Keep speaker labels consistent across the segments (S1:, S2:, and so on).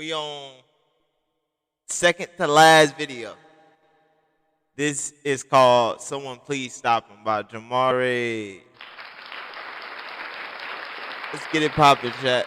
S1: We on second to last video. This is called "Someone Please Stop Him" by Jamari. Let's get it poppin', chat.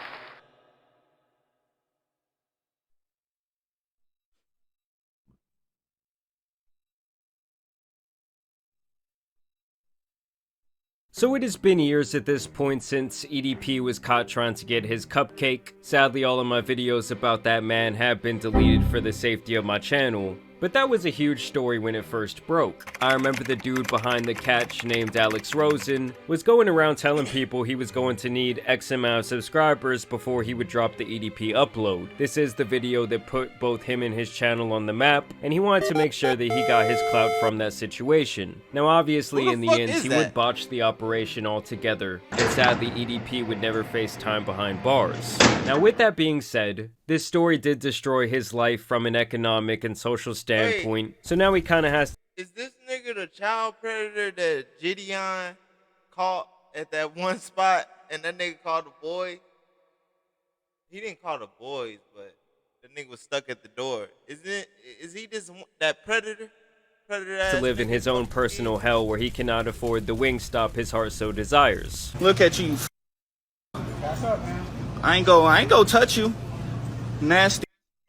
S2: So it has been years at this point since EDP was caught trying to get his cupcake. Sadly, all of my videos about that man have been deleted for the safety of my channel. But that was a huge story when it first broke. I remember the dude behind the catch named Alex Rosen was going around telling people he was going to need X amount of subscribers before he would drop the EDP upload. This is the video that put both him and his channel on the map, and he wanted to make sure that he got his clout from that situation. Now obviously in the end he would botch the operation altogether, and sadly EDP would never face time behind bars. Now with that being said, this story did destroy his life from an economic and social standpoint, so now he kinda has.
S1: Is this nigga the child predator that Gideon caught at that one spot and that nigga called the boys? He didn't call the boys, but the nigga was stuck at the door. Is he this that predator?
S2: To live in his own personal hell where he cannot afford the Wingstop his heart so desires.
S3: Look at you.
S4: What's up, man?
S3: I ain't go touch you. Nasty.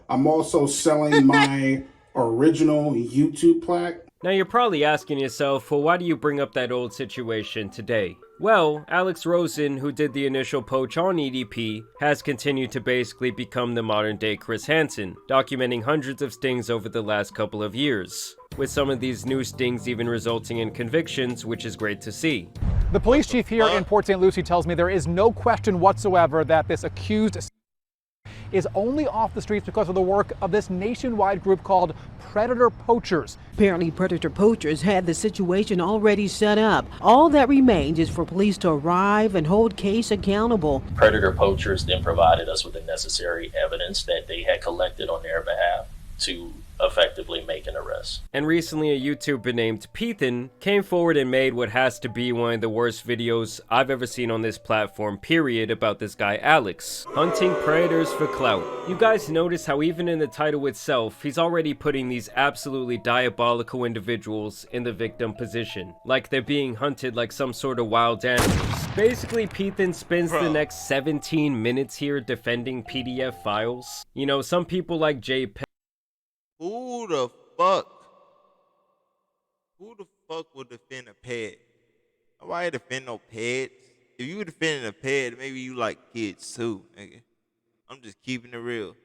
S4: I'm also selling my original YouTube plaque.
S2: Now you're probably asking yourself, well, why do you bring up that old situation today? Well, Alex Rosen, who did the initial poach on EDP, has continued to basically become the modern day Chris Hansen, documenting hundreds of stings over the last couple of years, with some of these new stings even resulting in convictions, which is great to see.
S5: The police chief here in Port St. Lucie tells me there is no question whatsoever that this accused is only off the streets because of the work of this nationwide group called Predator Poachers.
S6: Apparently, Predator Poachers had the situation already set up. All that remains is for police to arrive and hold Case accountable.
S7: Predator Poachers then provided us with the necessary evidence that they had collected on their behalf to effectively make an arrest.
S2: And recently a YouTuber named Pethan came forward and made what has to be one of the worst videos I've ever seen on this platform, period, about this guy Alex, hunting predators for clout. You guys notice how even in the title itself, he's already putting these absolutely diabolical individuals in the victim position, like they're being hunted like some sort of wild animals. Basically, Pethan spends the next 17 minutes here defending PDF files. You know, some people like JP.
S1: Who the fuck would defend a pet? Nobody defend no pets. If you were defending a pet, maybe you like kids too, nigga. I'm just keeping it real.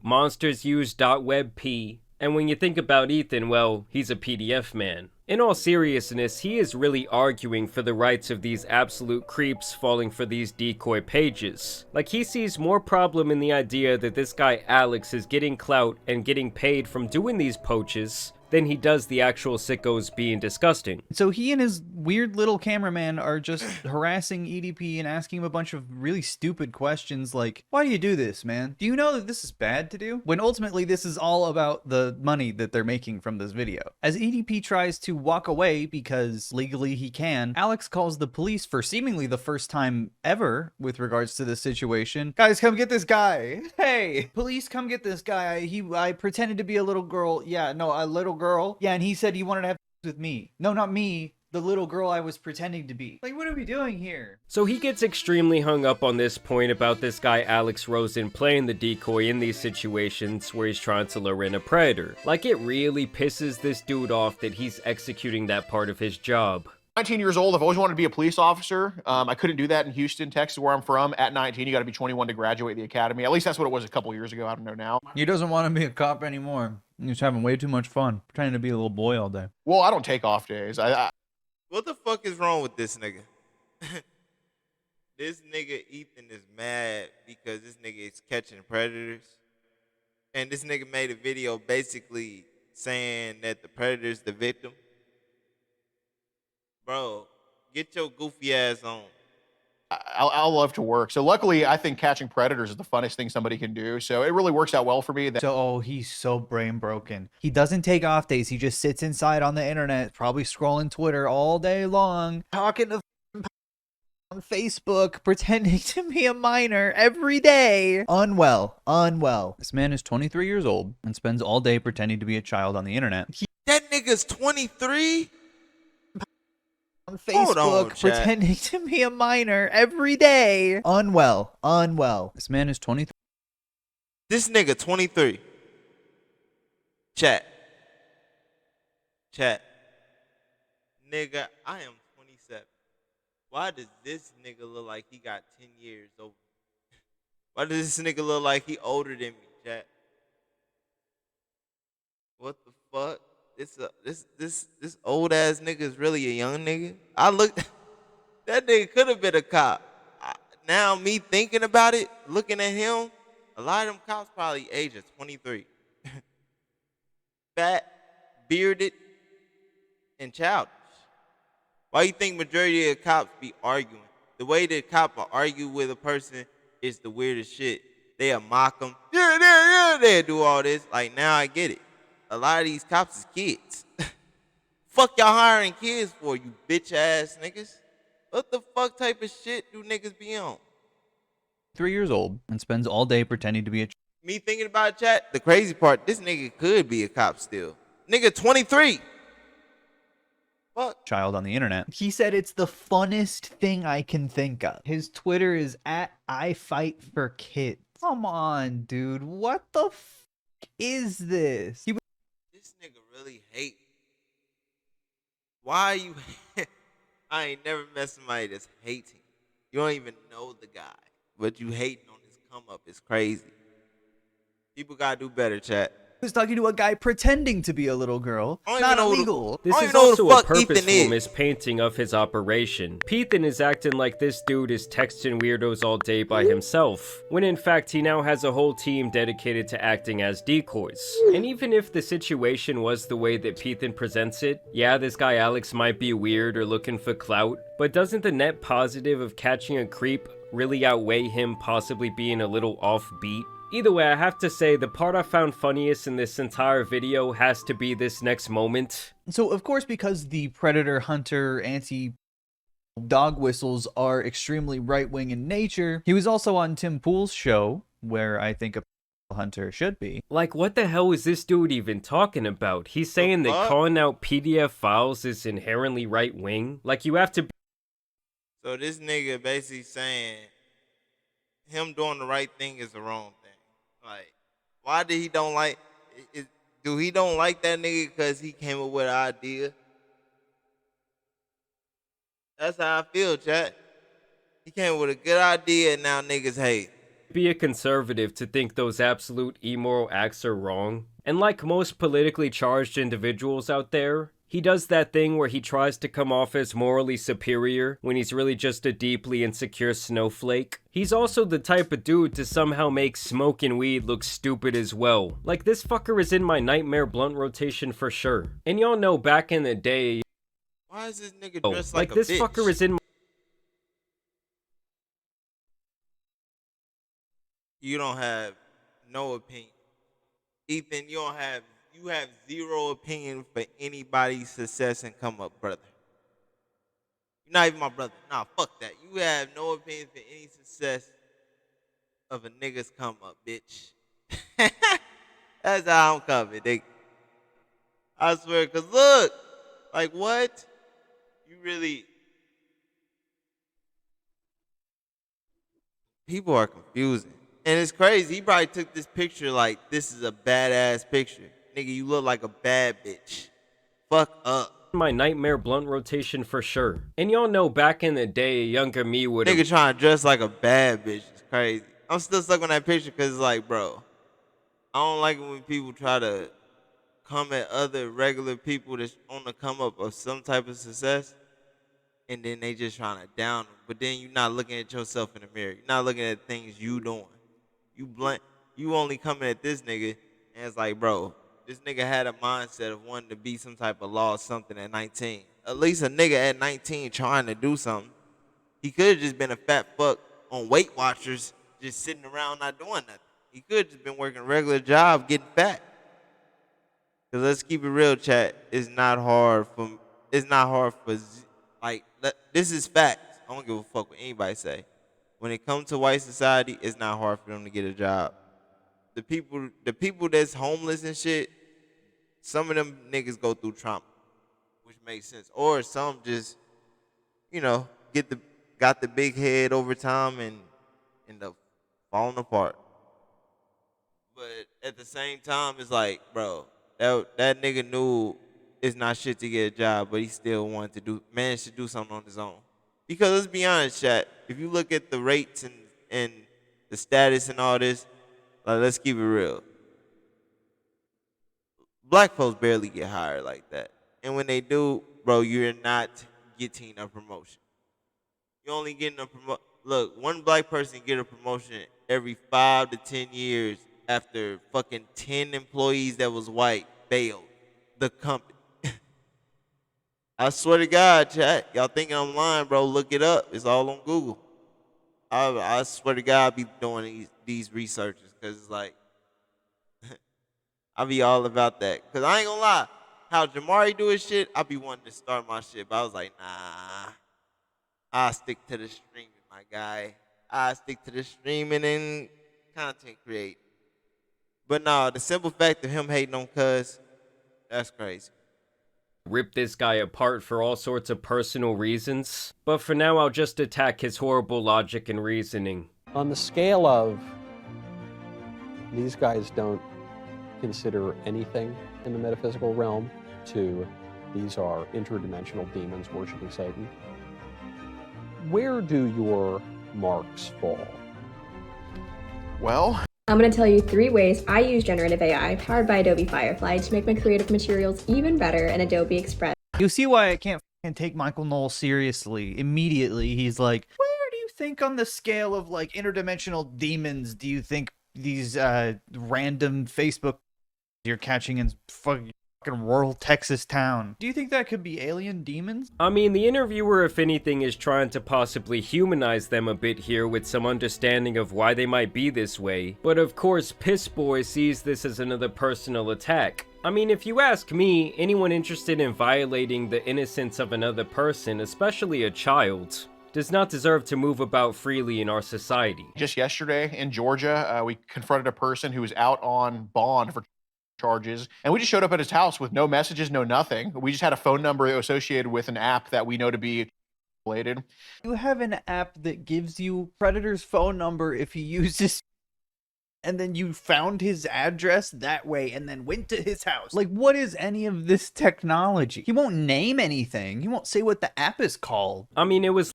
S2: Monsters use .webp, and when you think about Ethan, well, he's a PDF man. In all seriousness, he is really arguing for the rights of these absolute creeps falling for these decoy pages. Like, he sees more problem in the idea that this guy Alex is getting clout and getting paid from doing these poaches than he does the actual sickos being disgusting.
S8: So he and his weird little cameraman are just harassing EDP and asking him a bunch of really stupid questions like, why do you do this, man? Do you know that this is bad to do? When ultimately this is all about the money that they're making from this video. As EDP tries to walk away because legally he can, Alex calls the police for seemingly the first time ever with regards to this situation. Guys, come get this guy. Hey, police, come get this guy. I pretended to be a little girl. Yeah, no, a little girl. Yeah, and he said he wanted to have with me. No, not me. The little girl I was pretending to be. Like, what are we doing here?
S2: So he gets extremely hung up on this point about this guy Alex Rosen playing the decoy in these situations where he's trying to lure in a predator. Like, it really pisses this dude off that he's executing that part of his job.
S9: 19 years old. I've always wanted to be a police officer. I couldn't do that in Houston, Texas, where I'm from. At 19, you got to be 21 to graduate the academy. At least that's what it was a couple years ago. I don't know now.
S8: He doesn't want to be a cop anymore. He's having way too much fun, pretending to be a little boy all day.
S9: Well, I don't take off days.
S1: What the fuck is wrong with this nigga? This nigga Ethan is mad because this nigga is catching predators. And this nigga made a video basically saying that the predator's the victim. Bro, get your goofy ass on.
S9: I'll love to work. So luckily, I think catching predators is the funnest thing somebody can do. So it really works out well for me.
S8: So, he's so brain broken. He doesn't take off days. He just sits inside on the internet, probably scrolling Twitter all day long, talking to on Facebook pretending to be a minor every day. Unwell. This man is 23 years old and spends all day pretending to be a child on the internet.
S1: That nigga's 23?
S8: On
S1: Hold on,
S8: Facebook
S1: chat.
S8: pretending to be a minor every day. Unwell. This man is 23.
S1: This nigga 23. Chat. Nigga, I am 27. Why does this nigga look like he got 10 years over? Why does this nigga look like he older than me, chat? What the fuck? This old ass nigga is really a young nigga. That nigga could have been a cop. Now me thinking about it, looking at him, a lot of them cops probably age of 23. Fat, bearded, and childish. Why you think majority of cops be arguing? The way the cop will argue with a person is the weirdest shit. They'll mock them. Yeah. They'll do all this. Like, now I get it. A lot of these cops is kids. Fuck y'all hiring kids for, you bitch ass niggas. What the fuck type of shit do niggas be on?
S8: 3 years old and spends all day pretending to be a
S1: Me thinking about it, chat, the crazy part, this nigga could be a cop still. Nigga 23. Fuck.
S8: child on the internet. He said it's the funnest thing I can think of. His Twitter is at I Fight for Kids. Come on, dude. What the f is this?
S1: This nigga really hate. Why you? I ain't never met somebody that's hating. You don't even know the guy, but you hating on his come up. It's crazy. People gotta do better, chat.
S8: Was talking to a guy pretending to be a little girl. Not illegal.
S2: This is also a purposeful mispainting of his operation. Pethan is acting like this dude is texting weirdos all day by himself, when in fact he now has a whole team dedicated to acting as decoys. And even if the situation was the way that Pethan presents it, yeah, this guy Alex might be weird or looking for clout, but doesn't the net positive of catching a creep really outweigh him possibly being a little offbeat? Either way, I have to say, the part I found funniest in this entire video has to be this next moment.
S8: So, of course, because the predator, hunter, anti-dog whistles are extremely right-wing in nature, he was also on Tim Pool's show, where I think a hunter should be.
S2: Like, what the hell is this dude even talking about? He's saying that calling out PDF files is inherently right-wing? Like, you have to be...
S1: So this nigga basically saying him doing the right thing is the wrong thing. Like, why did he don't like? Do he don't like that nigga because he came up with an idea? That's how I feel, chat. He came up with a good idea, and now niggas hate.
S2: Be a conservative to think those absolute immoral acts are wrong. And like most politically charged individuals out there, he does that thing where he tries to come off as morally superior when he's really just a deeply insecure snowflake. He's also the type of dude to somehow make smoking weed look stupid as well. Like, this fucker is in my nightmare blunt rotation for sure. And y'all know back in the day...
S1: Why is this nigga dressed like a
S2: this
S1: bitch?
S2: fucker is in...
S1: You don't have no opinion. Ethan, you have zero opinion for anybody's success and come up, brother. You're not even my brother. Nah, fuck that. You have no opinion for any success of a nigga's come up, bitch. That's how I'm coming, nigga. I swear, cause look, like what? You really... People are confusing. And it's crazy. He probably took this picture like this is a badass picture. Nigga, you look like a bad bitch. Fuck up.
S2: My nightmare blunt rotation for sure. And y'all know back in the day, a younger me would
S1: Nigga trying to dress like a bad bitch. It's crazy. I'm still stuck on that picture because it's like, bro, I don't like it when people try to come at other regular people that's on the come up of some type of success, and then they just trying to down them. But then you're not looking at yourself in the mirror. You're not looking at things you doing. You only coming at this nigga, and it's like, bro, this nigga had a mindset of wanting to be some type of law or something at 19. At least a nigga at 19 trying to do something. He could have just been a fat fuck on Weight Watchers, just sitting around not doing nothing. He could have just been working a regular job, getting fat. Cause let's keep it real, chat. It's not hard for like, this is facts. I don't give a fuck what anybody say. When it comes to white society, it's not hard for them to get a job. The people that's homeless and shit, some of them niggas go through trauma, which makes sense. Or some just, got the big head over time and end up falling apart. But at the same time, it's like, bro, that nigga knew it's not shit to get a job, but he still wanted to manage to do something on his own. Because let's be honest, chat, if you look at the rates and the status and all this, like, let's keep it real. Black folks barely get hired like that. And when they do, bro, you're not getting a promotion. You're only getting a promotion. Look, one black person get a promotion every 5 to 10 years after fucking 10 employees that was white bailed the company. I swear to God, chat. Y'all thinking I'm lying, bro. Look it up. It's all on Google. I swear to God, I be doing these researches because it's like, I be all about that. Because I ain't gonna lie. How Jamari do his shit, I be wanting to start my shit. But I was like, nah. I'll stick to the streaming, my guy. I'll stick to the streaming and content creating. But no, the simple fact of him hating on Cuz, that's crazy.
S2: Rip this guy apart for all sorts of personal reasons, but for now I'll just attack his horrible logic and reasoning.
S10: On the scale of, these guys don't consider anything in the metaphysical realm, to these are interdimensional demons worshiping Satan, where do your marks fall?
S9: Well,
S11: I'm going to tell you 3 ways I use generative AI powered by Adobe Firefly to make my creative materials even better in Adobe Express.
S8: You see why I can't take Michael Knowles seriously. Immediately, he's like, where do you think on the scale of, like, interdimensional demons do you think these random Facebook you're catching in fucking rural Texas town? Do you think that could be alien demons?
S2: I mean, the interviewer, if anything, is trying to possibly humanize them a bit here with some understanding of why they might be this way. But of course, Piss Boy sees this as another personal attack. I mean, if you ask me, anyone interested in violating the innocence of another person, especially a child, does not deserve to move about freely in our society.
S9: Just yesterday in Georgia, we confronted a person who was out on bond for charges, and we just showed up at his house with no messages, no nothing. We just had a phone number associated with an app that we know to be related.
S8: You have an app that gives you Predator's phone number if he uses, and then you found his address that way and then went to his house. Like, what is any of this technology? He won't name anything. He won't say what the app is called.
S2: I mean, it was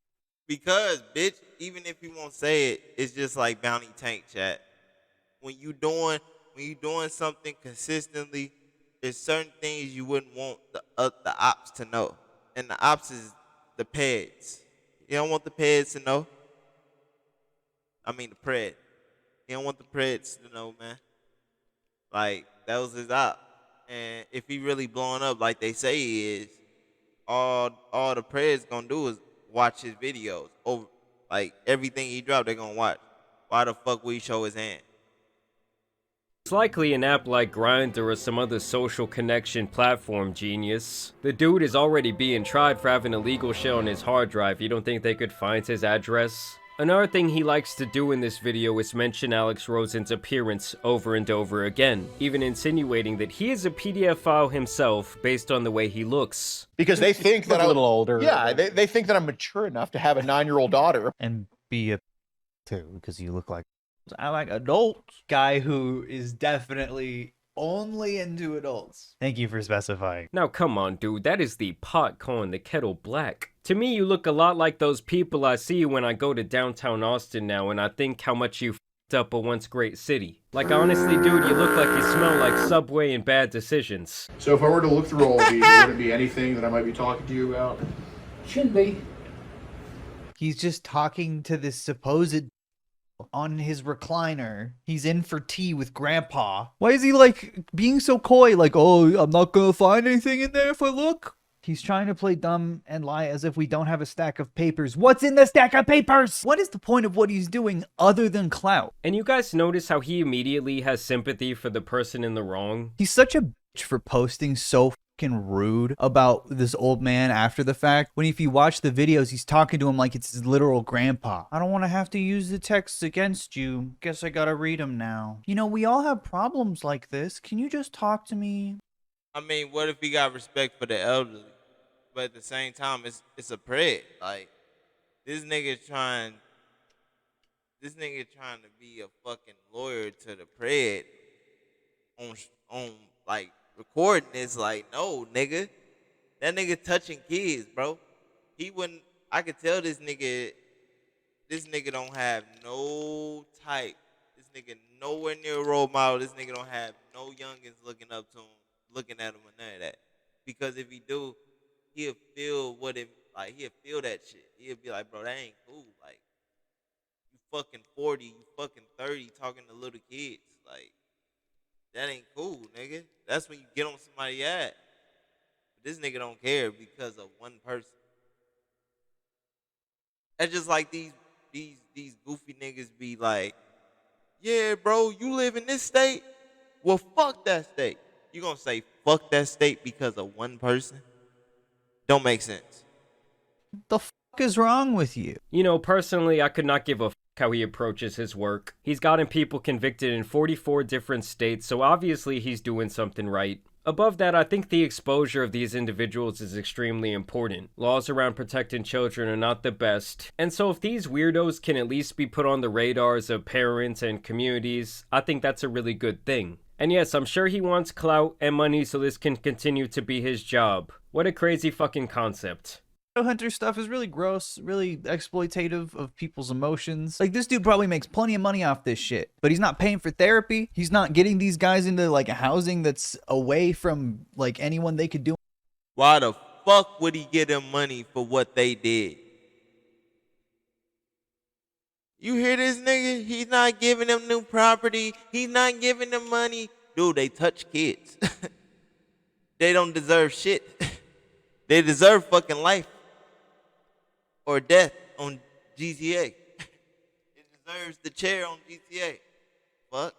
S1: because, bitch, even if he won't say it, it's just like Bounty Tank, chat. When you doing something consistently, there's certain things you wouldn't want the ops to know. And the ops is the peds. You don't want the peds to know. I mean the pred. You don't want the preds to know, man. Like, that was his op. And if he really blowing up like they say he is, all the preds gonna do is watch his videos. Over, like, everything he dropped, they're gonna watch. Why the fuck would he show his hand?
S2: It's likely an app like Grindr or some other social connection platform, genius. The dude is already being tried for having illegal shit on his hard drive. You don't think they could find his address? Another thing he likes to do in this video is mention Alex Rosen's appearance over and over again, even insinuating that he is a PDF file himself based on the way he looks.
S9: Because they think that
S10: I'm a little older.
S9: Yeah, they think that I'm mature enough to have a 9-year-old daughter.
S8: And be a too, because you look like I like adults. Guy who is definitely only into adults. Thank you for specifying.
S2: Now come on, dude, that is the pot calling the kettle black. To me, you look a lot like those people I see when I go to downtown Austin now, and I think how much you f***ed up a once great city. Like, honestly, dude, you look like you smell like Subway and bad decisions.
S9: So if I were to look through all of these, would it be anything that I might be talking to you about?
S10: Shouldn't be.
S8: He's just talking to this supposed on his recliner. He's in for tea with Grandpa. Why is he, like, being so coy? Like, oh, I'm not gonna find anything in there if I look? He's trying to play dumb and lie as if we don't have a stack of papers. What's in the stack of papers? What is the point of what he's doing other than clout?
S2: And you guys notice how he immediately has sympathy for the person in the wrong?
S8: He's such a bitch for posting so fucking rude about this old man after the fact. When if you watch the videos, he's talking to him like it's his literal grandpa. I don't want to have to use the texts against you. Guess I gotta read them now. You know, we all have problems like this. Can you just talk to me?
S1: I mean, what if he got respect for the elderly, but at the same time, it's a pred. Like this nigga trying to be a fucking lawyer to the pred on like recording this. Like, no, nigga, that nigga touching kids, bro. He wouldn't. I could tell this nigga don't have no type. This nigga nowhere near a role model. This nigga don't have no youngins looking up to him, looking at him, or none of that. Because if he do, he'll feel he'll feel that shit. He'll be like, bro, that ain't cool. Like, you fucking 40, you fucking 30 talking to little kids. Like, that ain't cool, nigga. That's when you get on somebody's ass. But this nigga don't care because of one person. That's just like these goofy niggas be like, yeah, bro, you live in this state? Well, fuck that state. You gonna say fuck that state because of one person? Don't make sense.
S8: The fuck is wrong with you?
S2: You know, personally, I could not give a fuck how he approaches his work. He's gotten people convicted in 44 different states, so obviously he's doing something right. Above that, I think the exposure of these individuals is extremely important. Laws around protecting children are not the best, and so if these weirdos can at least be put on the radars of parents and communities, I think that's a really good thing. And yes, I'm sure he wants clout and money so this can continue to be his job. What a crazy fucking concept.
S8: Hunter stuff is really gross, really exploitative of people's emotions. Like, this dude probably makes plenty of money off this shit, but he's not paying for therapy. He's not getting these guys into like a housing that's away from like anyone they could do.
S1: Why the fuck would he give them money for what they did? You hear this nigga? He's not giving them new property. He's not giving them money. Dude, they touch kids. They don't deserve shit. They deserve fucking life. Or death on GTA. It deserves the chair on GTA. Fuck.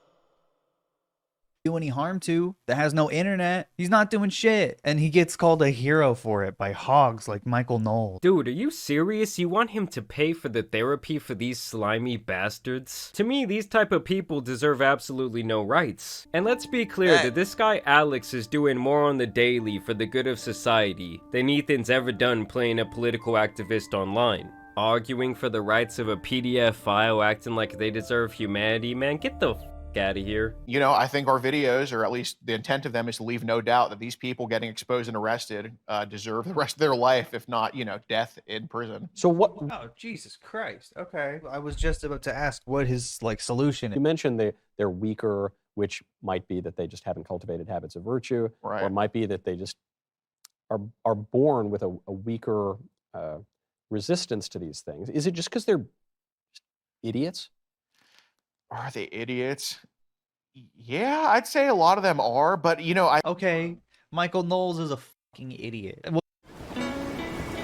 S8: Do any harm to, that has no internet. He's not doing shit. And he gets called a hero for it by hogs like Michael Knowles.
S2: Dude, are you serious? You want him to pay for the therapy for these slimy bastards? To me, these type of people deserve absolutely no rights. And let's be clear that this guy Alex is doing more on the daily for the good of society than Ethan's ever done playing a political activist online. Arguing for the rights of a PDF file, acting like they deserve humanity, man, get the out of here.
S9: You know, I think our videos, or at least the intent of them, is to leave no doubt that these people getting exposed and arrested deserve the rest of their life, if not, you know, death in prison.
S10: So what?
S8: Oh, Jesus Christ. Okay. I was just about to ask what his like solution is.
S10: You mentioned they're weaker, which might be that they just haven't cultivated habits of virtue,
S9: Right.
S10: or it might be that they just are born with a weaker resistance to these things. Is it just because they're idiots?
S9: Are they idiots? Yeah, I'd say a lot of them are, but you know,
S8: Okay, Michael Knowles is a fucking idiot.
S1: This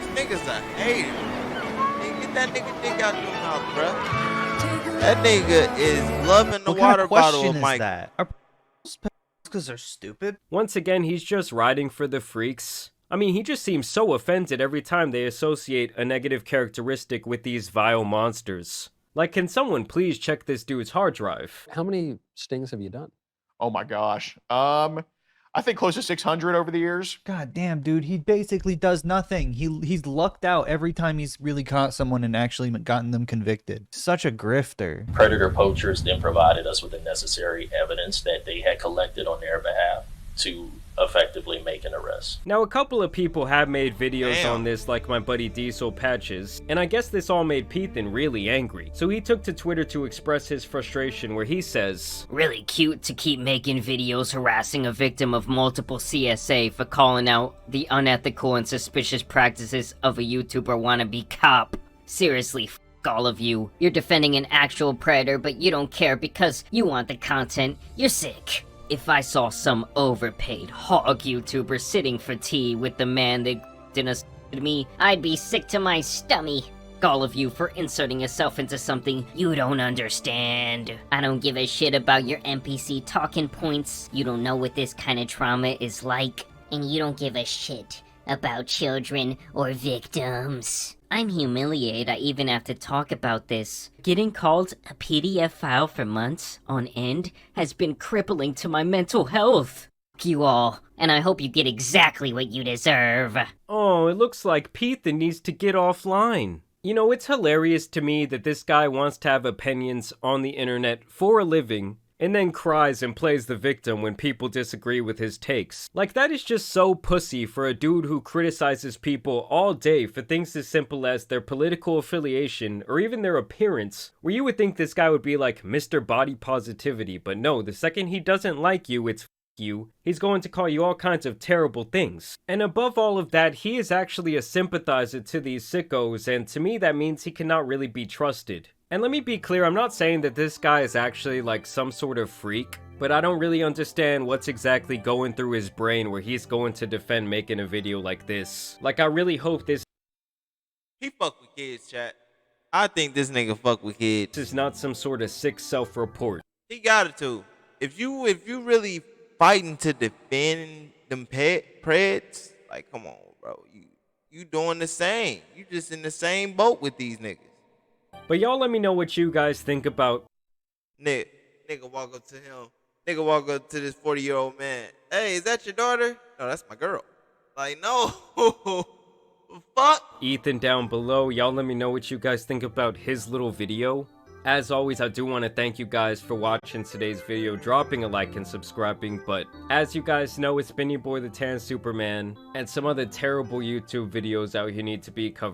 S1: nigga's a hater. Nigga, get that nigga dick out your mouth, bro. That nigga is loving the
S8: What
S1: water
S8: kind of question
S1: bottle of
S8: is
S1: Mike.
S8: that? Are because they're stupid?
S2: Once again, he's just riding for the freaks. I mean, he just seems so offended every time they associate a negative characteristic with these vile monsters. Like, can someone please check this dude's hard drive?
S10: How many stings have you done?
S9: oh my gosh. I think close to 600 over the years.
S8: God damn, dude, he basically does nothing. He's lucked out every time he's really caught someone and actually gotten them convicted. Such a grifter.
S7: Predator poachers then provided us with the necessary evidence that they had collected on their behalf to effectively make an arrest.
S2: Now, a couple of people have made videos on this, like my buddy Diesel Patches, and I guess this all made Pethan really angry. So he took to Twitter to express his frustration, where he says,
S12: "Really cute to keep making videos harassing a victim of multiple CSA for calling out the unethical and suspicious practices of a YouTuber wannabe cop. Seriously, f*** all of you. You're defending an actual predator, but you don't care because you want the content. You're sick." If I saw some overpaid hog YouTuber sitting for tea with the man that didn't me, I'd be sick to my stomach. All of you for inserting yourself into something you don't understand. I don't give a shit about your NPC talking points. You don't know what this kind of trauma is like. and you don't give a shit about children or victims. I'm humiliated I even have to talk about this. Getting called a PDF file for months on end has been crippling to my mental health. Fuck you all, and I hope you get exactly what you deserve.
S2: Oh, it looks like Pethan needs to get offline. You know, it's hilarious to me that this guy wants to have opinions on the internet for a living, and then cries and plays the victim when people disagree with his takes. Like, that is just so pussy for a dude who criticizes people all day for things as simple as their political affiliation or even their appearance, where you would think this guy would be like Mr. Body Positivity, but no, the second he doesn't like you, it's you, he's going to call you all kinds of terrible things. And above all of that, he is actually a sympathizer to these sickos, and to me that means he cannot really be trusted. And let me be clear, I'm not saying that this guy is actually like some sort of freak, but I don't really understand what's exactly going through his brain where he's going to defend making a video like this. Like, I really hope this
S1: He fuck with kids, chat. I think this nigga fuck with kids.
S2: is not some sort of sick self-report.
S1: He got it to. If you really fighting to defend them preds, like, come on, bro. You doing the same. You just in the same boat with these niggas.
S2: But y'all let me know what you guys think about.
S1: Nigga walk up to him. Nigga walk up to this 40-year-old man. Hey, is that your daughter? No, that's my girl. Like, no. Fuck.
S2: Ethan down below. Y'all let me know what you guys think about his little video. As always, I do want to thank you guys for watching today's video, dropping a like and subscribing, but as you guys know, it's been your boy the Tan Superman, and some other terrible YouTube videos out here need to be covered.